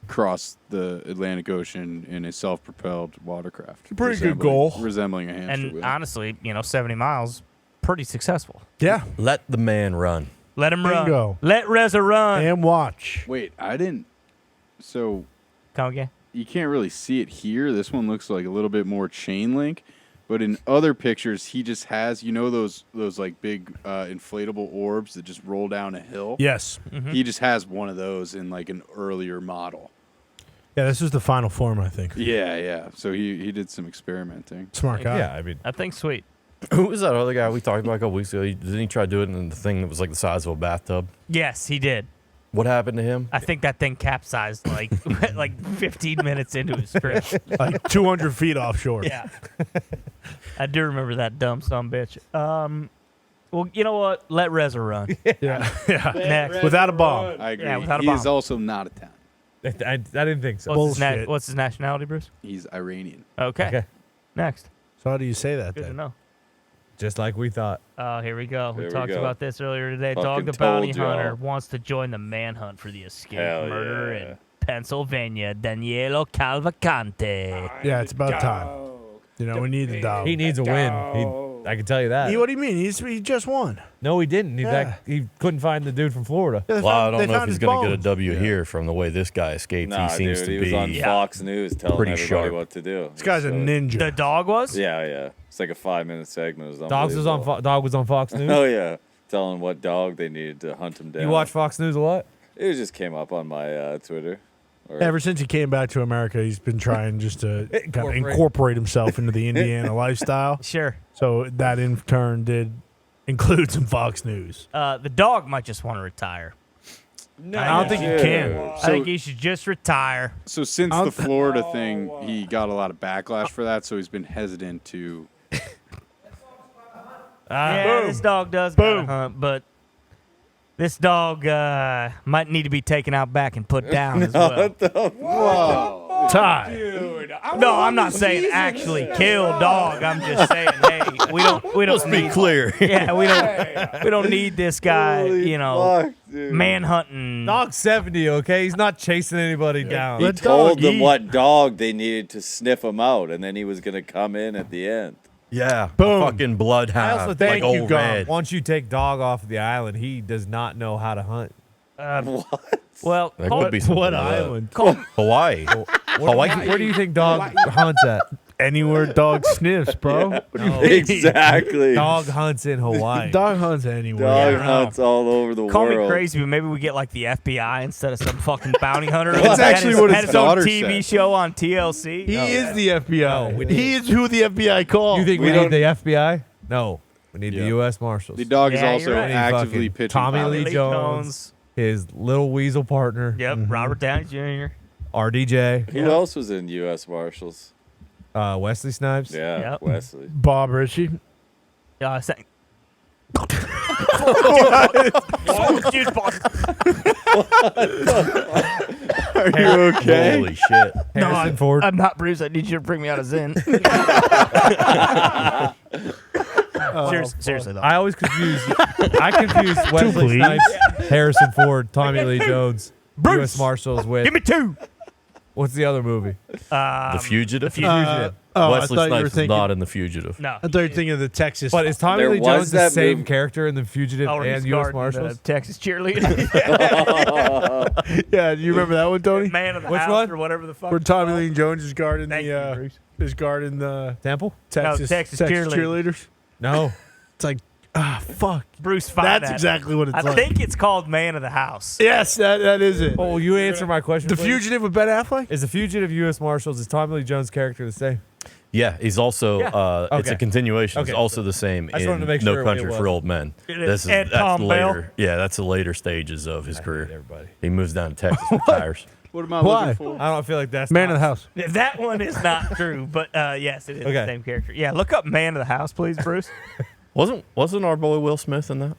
cross the Atlantic Ocean in a self-propelled watercraft. Pretty good goal. resembling a hamster And wheel. honestly, 70 miles, pretty successful. Yeah. Let the man run. Let him run. Bingo. Let Reza run. And watch. Wait, I didn't. So Come again. you can't really see it here. This one looks like a little bit more chain link, but in other pictures, he just has those like big inflatable orbs that just roll down a hill. Yes. He just has one of those in like an earlier model. Yeah. This is the final form, I think. Yeah. So he did some experimenting. Smart guy. Yeah, I mean, I think sweet. Who was that other guy we talked about a couple weeks ago? Didn't he try to do it in the thing that was like the size of a bathtub? Yes, he did. What happened to him? I think that thing capsized like 15 minutes into his trip. Like 200 feet offshore. Yeah. I do remember that dumb sumbitch. Well, you know what? Let Reza run. Yeah. Yeah. Next. Without a bomb. I agree. Yeah, without a he is bomb. also not Italian. I didn't think so. Bullshit. What's his nationality, Bruce? He's Iranian. Okay. Okay. Next. So how do you say that Good to then? know. Just like we thought. Oh, here we go. We There we talked go. about this earlier today. Fucking Dog the Bounty told y'all. Hunter wants to join the manhunt for the escape Hell murder yeah. in Pennsylvania. Danielo Calvacante. Yeah, it's about time. We need the dog. He needs a win. I can tell you that. What do you mean? He just won. No, he didn't. Yeah. He couldn't find the dude from Florida. Yeah, they Well, I found- don't they know if found he's his going to get a bones. W here from the way this guy escaped. Nah, he seems dude, to he be was on Fox News telling pretty everybody sharp. what to do. This guy's a So- ninja. The dog was? Yeah. It's like a 5-minute segment. It was Dog was on Fox News. Oh yeah, telling what dog they needed to hunt him down. You watch Fox News a lot? It just came up on my Twitter. Or- Ever since he came back to America, he's been trying just to kind of Incorporate. incorporate himself into the Indiana lifestyle. Sure. So that in turn did include some Fox News. The dog might just want to retire. No, I don't think you can. I think he should just retire. So since I'll- the Florida thing, he got a lot of backlash for that. So he's been hesitant to. Yeah, this dog does gotta hunt, but this dog might need to be taken out back and put down as well. Ty. Dude, No, I'm not saying actually kill dog. I'm just saying, hey, we don't Let's be need, clear. yeah, we don't need this guy, Fuck, dude. manhunting. Dog's 70, okay? He's not chasing anybody down. He Let told dog them eat. what dog they needed to sniff him out, and then he was gonna come in at the end. Yeah, Boom. a fucking I bloodhound, also like think old red. once you take dog off the island, he does not know how to hunt. Well, That call, could be something What like that. island? call, Hawaii. Hawaii. Where do you think dog hunts at? anywhere dog sniffs, bro. What do you No. mean? Exactly. Dog hunts in Hawaii. Dog hunts anywhere. Dog Yeah. hunts all over the Call world. me crazy, but maybe we get like the FBI instead of some fucking bounty hunter. That's Had actually his- what had his his own daughter TV said. show on TLC. He is the FBI. No, we need- he is who the FBI calls. You think We we don't- need the FBI? No. We need Yeah. the U.S. Marshals. The dog is Yeah, also you're right. actively Fucking pitching. Tommy violence. Lee Jones. His little weasel partner, Yep, Robert Downey Jr. RDJ, Who else was in U.S. Marshals? Wesley Snipes. Yeah, Yep. Wesley. Bob Ritchie. Saying. Are you okay? Holy shit. Harrison Ford. I'm not Bruce. I need you to bring me out of Zen. Seriously though. I always confuse. I confuse Wesley please. Snipes, Harrison Ford, Tommy Lee Jones, Bruce. U.S. Marshals with. Give me two. What's the other movie? The Fugitive? Fugitive. Oh, Wesley I thought you were Snipes is thinking. not in The Fugitive. No. I thought you were thinking of the Texas. But is Tommy There Lee was Jones the that same movie. character in The Fugitive Oh, and he's U.S. guarding Marshals? the Texas cheerleader. yeah, do you remember that one, Tony? Man of the Which house one? or whatever the fuck. Where it's Tommy called. Lee Jones is guarding Thank you, the Bruce. is guarding the Temple? Texas Texas cheerleaders. No. It's like fuck. Bruce, find That's that. exactly what it's I like. think it's called Man of the House. Yes, that is it. Oh, will you answer my question? The please? Fugitive with Ben Affleck. Is The Fugitive U.S. Marshals, is Tommy Lee Jones' character the same? Yeah, he's also, Yeah. it's a Okay. continuation. It's Okay. also the same I just in wanted to make No sure what Country it for was. Old Men. It is. This is, Ed that's Palm later. Bell. Yeah, that's the later stages of his career. Everybody. He moves down to Texas, retires. What am I Why? looking for? I don't feel like that's Man not- of the House. That one is not true, but yes, it is the Okay. same character. Yeah, look up Man of the House, please, Bruce. Wasn't our boy Will Smith in that?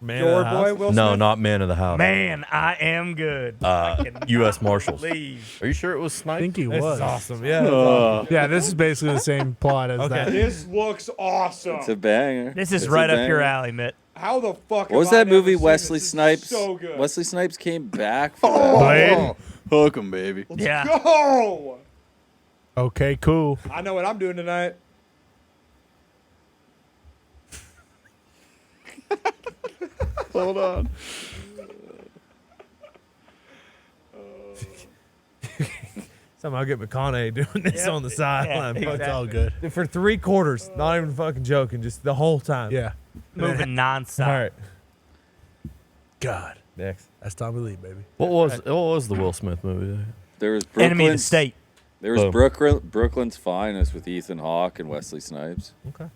Man Your of the boy House? Will No, Smith? not Man of the House. Man, I am good. I cannot U.S. Marshals. believe. Are you sure it was I Snipes? think he This was. is awesome. Yeah. that's awesome. Yeah, this is basically the same plot as Okay. that. This looks awesome. It's a banger. This is It's a right up your banger. alley, Mitt. How the fuck? What was have I that movie? never seen Wesley this? This is Snipes. So good. Wesley Snipes came back for that. Blade. Hook 'em, baby. Yeah. Go! Okay, cool. I know what I'm doing tonight. Hold on. Somehow get McConaughey doing this Yep. on the sideline. Yeah, Fuck, It's all exactly. good. For 3/4, not even fucking joking, just the whole time. Yeah. Moving nonstop. All right. God, Next. that's Tommy Lee, baby. What was the Will Smith movie? There was Brooklyn's, Enemy of the State. There was Boom. Brooklyn's Finest with Ethan Hawke and Wesley Snipes. Okay.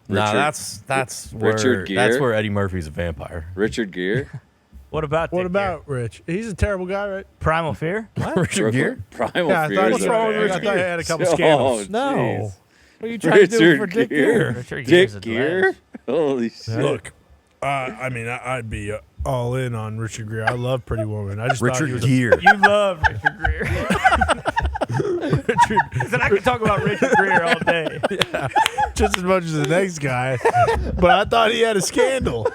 Nah, Richard- that's Richard where that's Gere? where Eddie Murphy's a vampire. Richard Gere. What about What Dick about Rich? He's a terrible guy, right? Primal Fear? Richard Gere? Brooklyn- Primal Yeah, I Fear. thought, is what's a wrong with banger. Rich? I thought he had a couple Oh, scandals. No. jeez. What are you trying to do for Richard Dick Gere. Gere? Richard Gere's a Dick Gere? legend. Holy shit. Look, I mean, I'd be all in on Richard Gere. I love Pretty Woman. I just thought he Richard was a- Gere. You love Richard Gere. Said I could talk about Richard Gere all day. just as much as the next guy, but I thought he had a scandal.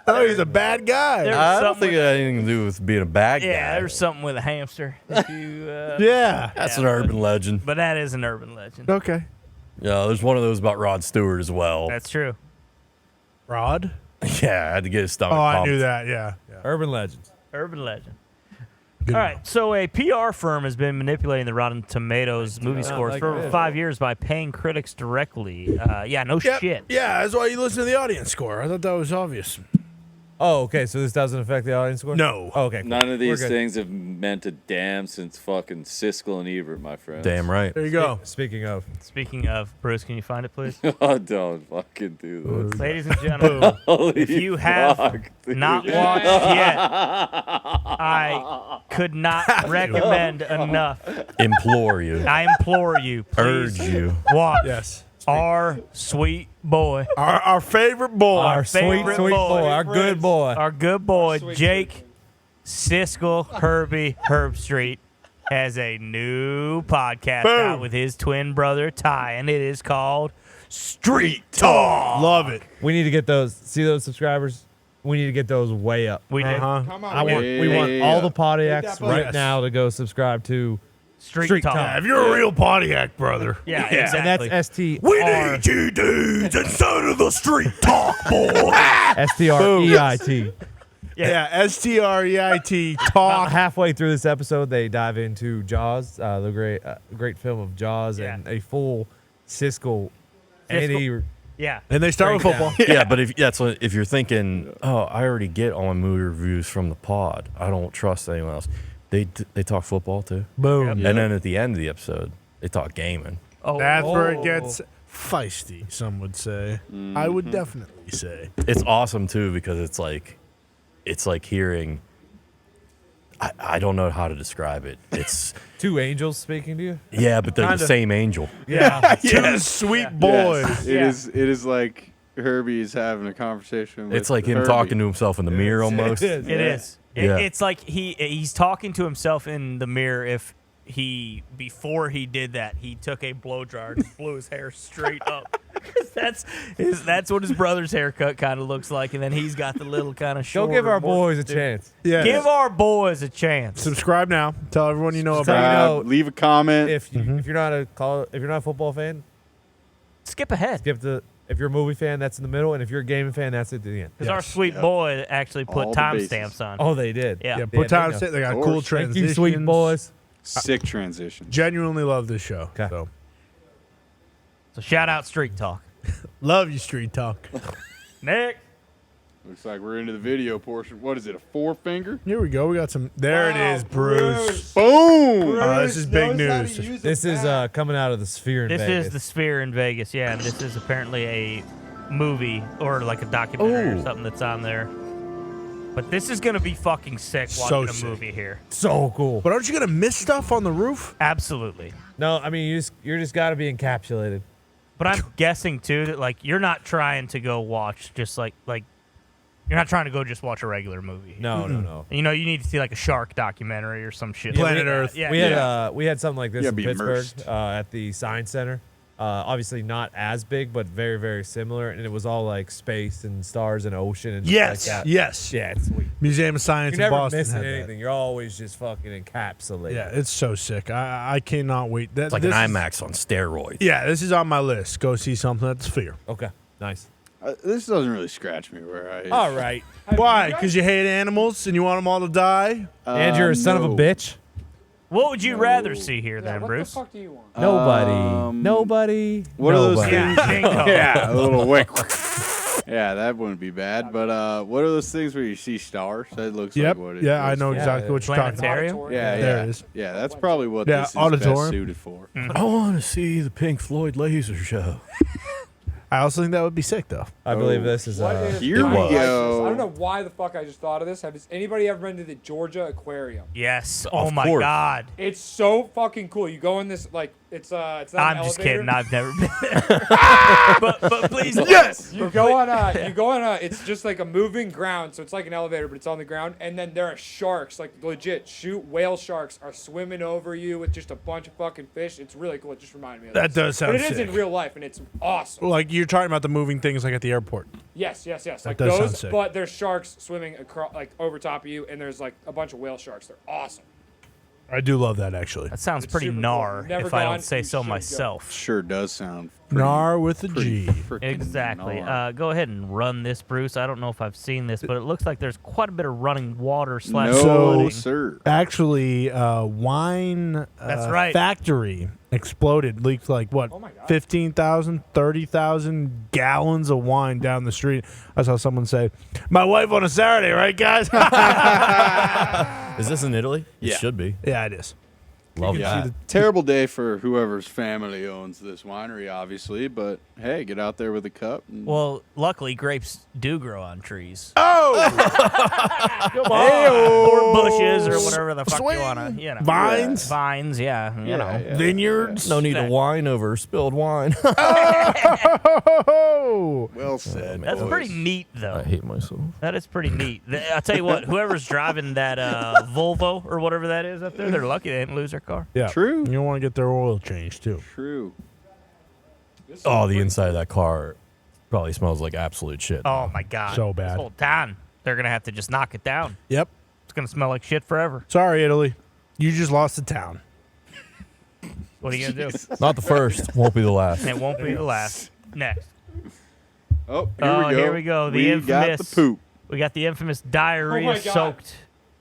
I thought he was a bad guy. There- I don't something think it had anything to do with being a bad Yeah, guy. there's something with a hamster. That you, Yeah. That's Yeah, an urban legend. But that is an urban legend. Okay. Yeah, there's one of those about Rod Stewart as well. That's true. Rod? Yeah, I had to get his stomach Oh, I pumped. knew that. Yeah. Urban Legends. Urban legend. Good All right, so a PR firm has been manipulating the Rotten Tomatoes movie scores like for this. 5 years by paying critics directly. Yeah, no Yep. shit. Yeah, that's why you listen to the audience score. I thought that was obvious. Oh, okay. So this doesn't affect the audience score? No. Oh, okay. Cool. None of these We're good. things have meant a damn since fucking Siskel and Ebert, my friend. Damn right. There you go. Speaking of, Speaking of, Bruce, can you find it, please? Oh, don't fucking do this. Ladies and gentlemen, Holy if you have fuck, dude. not watched yet, I could not recommend enough. Implore you. I implore you, please Urge you. watch Yes. our sweet boy, Our favorite boy. our sweet, favorite sweet boy, boy. our good boy. our good boy, Jake Siskel Herbie Herbstreet, has a new podcast Boom. out with his twin brother Ty, and it is called Striet Talk. Love it. We need to get those. See those subscribers? We need to get those way up. We did Uh-huh. Come on, I want. man. We want all the Hit Pontiacs that button. right Yes. now to go subscribe to. Street, Street Talk. Talk. Yeah, if you're a real Pontiac, brother. Yeah, And exactly. that's STR. you dudes inside of the Street Talk, boy. STREIT. Yeah, STREIT About talk. halfway through this episode, they dive into Jaws, the great film of Jaws, and a full Siskel Andy. Yeah. And they start with Breakdown. football. Yeah, but if you're thinking, oh, I already get all my movie reviews from the pod, I don't trust anyone else. They talk football too. Boom. And then at the end of the episode, they talk gaming. Oh, That's where it gets feisty, some would say. I would definitely say. It's awesome too because it's like hearing. I don't know how to describe it. It's Two angels speaking to you. yeah, but they're Kinda. the same angel. Yeah. Two sweet boys. Yes, it is like Herbie's having a conversation with It's like him Herbie. talking to himself in the mirror almost. It is. It is. Yeah. It's like he's talking to himself in the mirror. If before he did that, he took a blow dryer and blew his hair straight up. 'Cause that's what his brother's haircut kind of looks like, and then he's got the little kind of Go short. give our boys a chance. Yeah. Give our boys a chance. Subscribe now. Tell everyone you know Just tell about you it. know, Leave a comment. If you're not a football fan, Skip ahead. skip the. If you're a movie fan, that's in the middle, and if you're a gaming fan, that's at the end. Because our sweet boy actually put All the timestamps bases. on. Oh, they did. Yeah. Yeah, Yeah, put time they to know. They got Of cool course. Thank transitions. you, sweet boys. Sick transition. Genuinely love this show. 'Kay. So So shout out Street Talk. love you, Street Talk. Nick. Looks like we're into the video portion. What is it? A forefinger? Here we go. We got some. There it is, Bruce. Boom! This is big news. This is coming out of the Sphere in This Vegas. is the Sphere in Vegas, yeah, and this is apparently a movie or like a documentary or something that's on there. But this is gonna be fucking sick So watching a sick. movie here. so cool. But aren't you gonna miss stuff on the roof? Absolutely. No, I mean you're just got to be encapsulated. But I'm guessing too that like you're not trying to go watch just like you're not trying to go just watch a regular movie. No, no. You know, you need to see like a shark documentary or some shit. Planet like that. Earth. Yeah. We had something like this Yeah, in be Pittsburgh immersed. at the Science Center. Obviously not as big, but very, very similar, and it was all like space and stars and ocean and Yes. like that. Yes. Yeah, it's sweet. Museum of Science You're in never Boston. missing had that. anything. You're always just fucking encapsulated. Yeah, it's so sick. I cannot wait. It's like an IMAX on steroids. Yeah, this is on my list. Go see something at the Sphere. Okay. Nice. This doesn't really scratch me where I. All right. Why? Because you hate animals and you want them all to die? And you're a son of a no. bitch. What would you rather see here Yeah, then, what Bruce? the fuck do you want? Nobody. Nobody. What are those nobody. things? Yeah, bingo. Yeah, a little wick. Yeah, that wouldn't be bad. But what are those things where you see stars? That looks Yep. like what it Yeah, I is. know exactly what you're talking about. Planetarium? Yeah, There yeah. it is. Yeah, that's probably what Yeah, this is auditorium. best suited for. I want to see the Pink Floyd laser show. I also think that would be sick, though. I believe this is. What is Here we priceless? go. I don't know why the fuck I just thought of this. Has anybody ever been to the Georgia Aquarium? Yes. Oh Of my course. God. It's so fucking cool. You go in this like it's not I'm an just elevator. kidding. I've never been there. but please. Yes. You go on it's just like a moving ground, so it's like an elevator, but it's on the ground. And then there are sharks, like legit whale sharks are swimming over you with just a bunch of fucking fish. It's really cool. It just reminded me of That this. does sound But it is sick. in real life, and it's awesome. Like, you're talking about the moving things like at the airport. Yes. Like does sound those, sick. but there's sharks swimming across, like over top of you, and there's like a bunch of whale sharks. They're awesome. I do love that, actually. That sounds It's pretty super cool. gnar, Never if I gone, don't say you so should go. myself. Sure does sound pretty, Nar with a pretty G. frickin' Exactly. gnar. Go ahead and run this, Bruce. I don't know if I've seen this, but it looks like there's quite a bit of running water / no, flooding. sir. Actually, wine That's right. factory exploded, leaked like, what, Oh my God. 15,000, 30,000 gallons of wine down the street. I saw someone say, my wife on a Saturday, right, guys? Is this in Italy? Yeah. It should be. Yeah, it is. Love Yeah, that. terrible day for whoever's family owns this winery, obviously. But hey, get out there with a cup. And Well, luckily, grapes do grow on trees. Come Or bushes or whatever the fuck Swing. you want to, you know. Vines. Vines, yeah. You know. yeah. Vineyards. No need to whine over spilled wine. Oh, Well said. That's boys. pretty neat, though. I hate myself. That is pretty neat. I'll tell you what, whoever's driving that Volvo or whatever that is up there, they're lucky they didn't lose their car. yeah. True. You want to get their oil changed, too. True. Oh, the inside of that car probably smells like absolute shit. Oh, my God. So bad. This whole town, they're going to have to just knock it down. Yep. It's going to smell like shit forever. Sorry, Italy. You just lost the town. What are you going to do? Not the first. Won't be the last. And it won't be the last. Next. Oh, Oh, here we go. here we go. The we got the infamous- poop. We got the infamous Oh my God. diarrhea-soaked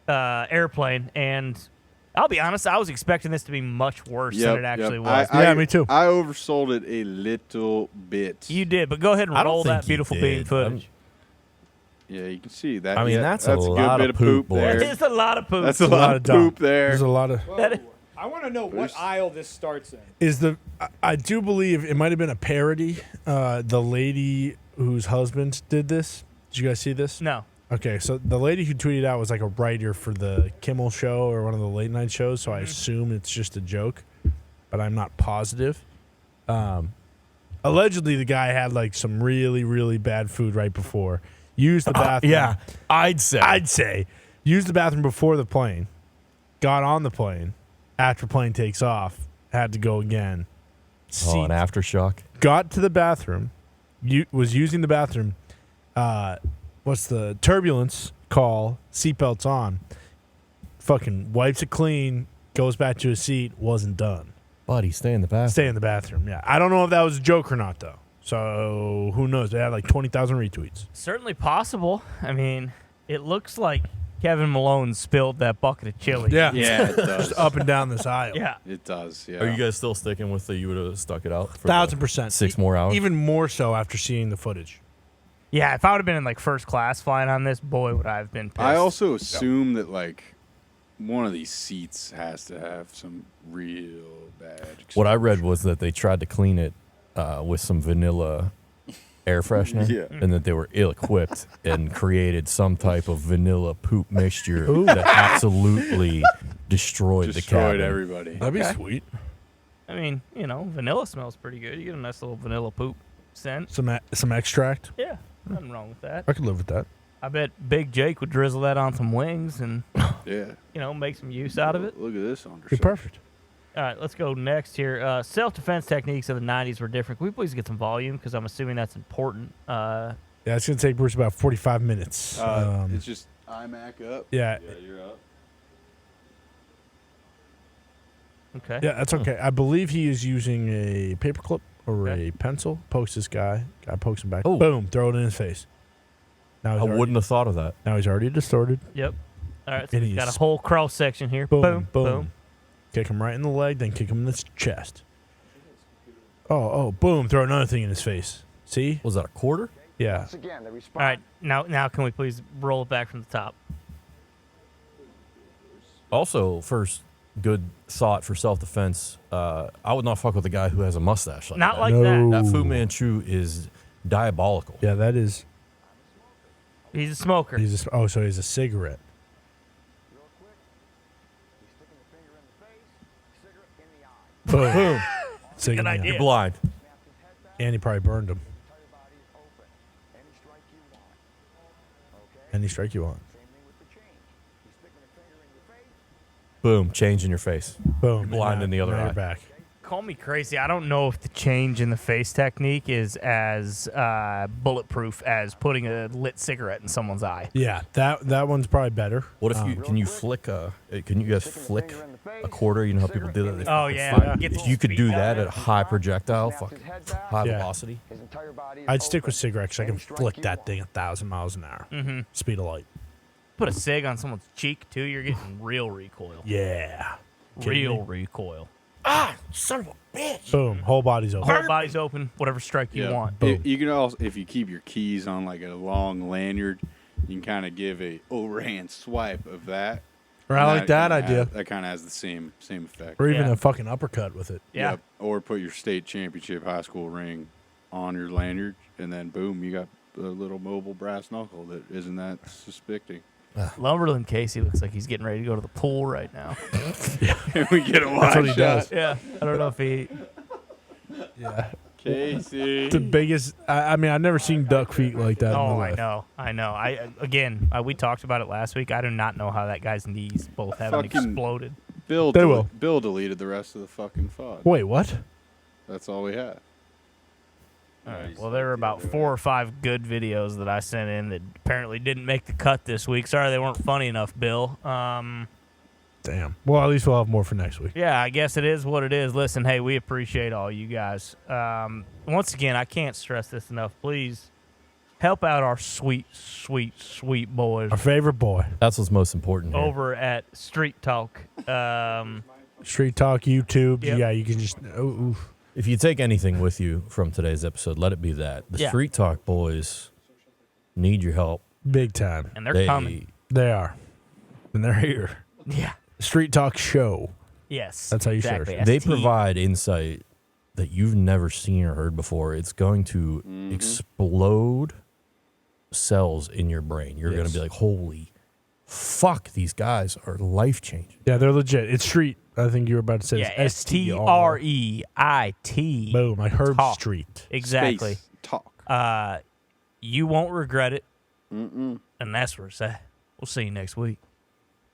airplane, and I'll be honest, I was expecting this to be much worse than it actually was. Yeah, me too. I oversold it a little bit. You did, but go ahead and I don't roll think that you beautiful did. bean footage. Yeah, you can see that. I mean, yeah, that's a a good lot bit of of poop poop, there. boys. That is a lot of poop. That's a lot of poop there. There's a lot of. Whoa. I want to know what aisle this starts in. I do believe it might have been a parody. The lady whose husband did this. Did you guys see this? No. Okay, so the lady who tweeted out was like a writer for the Kimmel show or one of the late night shows, so I assume it's just a joke, but I'm not positive. Allegedly, the guy had like some really, really bad food right before. Used the bathroom. Yeah, I'd say. Used the bathroom before the plane. Got on the plane. After plane takes off, had to go again. Oh, an aftershock. Got to the bathroom. Was using the bathroom. What's the turbulence call? Seatbelts on. Fucking wipes it clean. Goes back to his seat. Wasn't done. Buddy, stay in the bathroom. Stay in the bathroom. Yeah, I don't know if that was a joke or not though. So who knows? They had like 20,000 retweets. Certainly possible. I mean, it looks like Kevin Malone spilled that bucket of chili. Yeah, Yeah, it does. Just up and down this aisle. Yeah. It does. Yeah. Are you guys still sticking with the you would have stuck it out for 1,000%. 6 more hours? Even more so after seeing the footage. Yeah, if I would have been in like first class flying on this, boy, would I have been pissed. I also assume that like one of these seats has to have some real bad. What I read was that they tried to clean it with some vanilla air freshener, Yeah. and that they were ill-equipped and created some type of vanilla poop mixture that absolutely destroyed the cabin. everybody. That'd be sweet. I mean, you know, vanilla smells pretty good. You get a nice little vanilla poop scent. Some extract. Yeah, nothing wrong with that. I could live with that. I bet Big Jake would drizzle that on some wings and, Yeah. you know, make some use out of it. Look at this on. Be perfect. All right, let's go next here. Self-defense techniques of the 90s were different. Can we please get some volume? Because I'm assuming that's important. Yeah, it's going to take Bruce about 45 minutes. It's just iMac up. Yeah. Yeah, you're up. Okay. Yeah, that's okay. I believe he is using a paperclip or Okay. a pencil. Pokes this guy. Guy pokes him back. Oh. Boom. Throw it in his face. Now I he's, already, wouldn't have thought of that. now he's already distorted. Yep. All right, so And we've got he's- a whole cross section here. Boom. Boom. Boom. Boom. Kick him right in the leg, then kick him in the chest. Oh, boom. Throw another thing in his face. See? Was that a quarter? Yeah. All right, now can we please roll it back from the top? Also, first good thought for self-defense. I would not fuck with a guy who has a mustache like Not that. like No. that. That Fu Manchu is diabolical. Yeah, that is. He's a smoker. So he's a cigarette. Boom. Good idea. You're blind. And he probably burned him. Any strike you want. Boom. Change in your face. Boom. You're blind in the other now eye. you're back. Call me crazy. I don't know if the change in the face technique is as bulletproof as putting a lit cigarette in someone's eye. Yeah, that one's probably better. What if you can you flick can you guys flick a quarter? You know how people do that? They Oh, flick yeah. fire. Get the If you could speed do out that of at high projectile, fucking high Yeah. velocity. I'd stick with cigarettes 'cause I can flick that thing 1,000 miles an hour. Mm-hmm. Speed of light. Put a cig on someone's cheek, too. You're getting real recoil. Yeah. Real recoil. Boom. Whole body's open. Whole body's open. Whatever strike you want. Boom. You can also, if you keep your keys on like a long lanyard, you can kind of give a overhand swipe of that. I like that kinda idea. that kind of has the same effect. Or even Yeah. a fucking uppercut with it. Yeah. Yep. Or put your state championship high school ring on your lanyard, and then boom, you got a little mobile brass knuckle that isn't that suspecting. Lumberland Casey looks like he's getting ready to go to the pool right now. We get a wide That's what he shot. does. Yeah. I don't know if he. Yeah. Casey. The biggest. I mean, I've never seen duck feet like that. in Oh, my I life. know. I know. We talked about it last week. I do not know how that guy's knees both haven't Fucking- exploded. Bill They will. Bill deleted the rest of the fucking FOD. Wait, what? That's all we had. All right. Well, there were about 4 or 5 good videos that I sent in that apparently didn't make the cut this week. Sorry they weren't funny enough, Bill. Damn. Well, at least we'll have more for next week. Yeah, I guess it is what it is. Listen, hey, we appreciate all you guys. Once again, I can't stress this enough. Please Help out our sweet, sweet, sweet boys Our favorite boy. That's what's most important here. over at Street Talk. Street Talk, YouTube. Yep. Yeah, you can just. Oof. If you take anything with you from today's episode, let it be that. The Yeah. Street Talk boys need your help. Big time. And they're coming. They are. And they're here. Yeah. Street Talk Show. Yes. That's how you exactly. search. They ST. provide insight that you've never seen or heard before. It's going to explode cells in your brain. You're going to be like, holy fuck, these guys are life changing. Yeah, they're legit. It's Street. I think you were about to say Yeah, it's STREIT. Boom, like Herb Talk. Street. Exactly. Space talk. You won't regret it. And that's where it's at. We'll see you next week.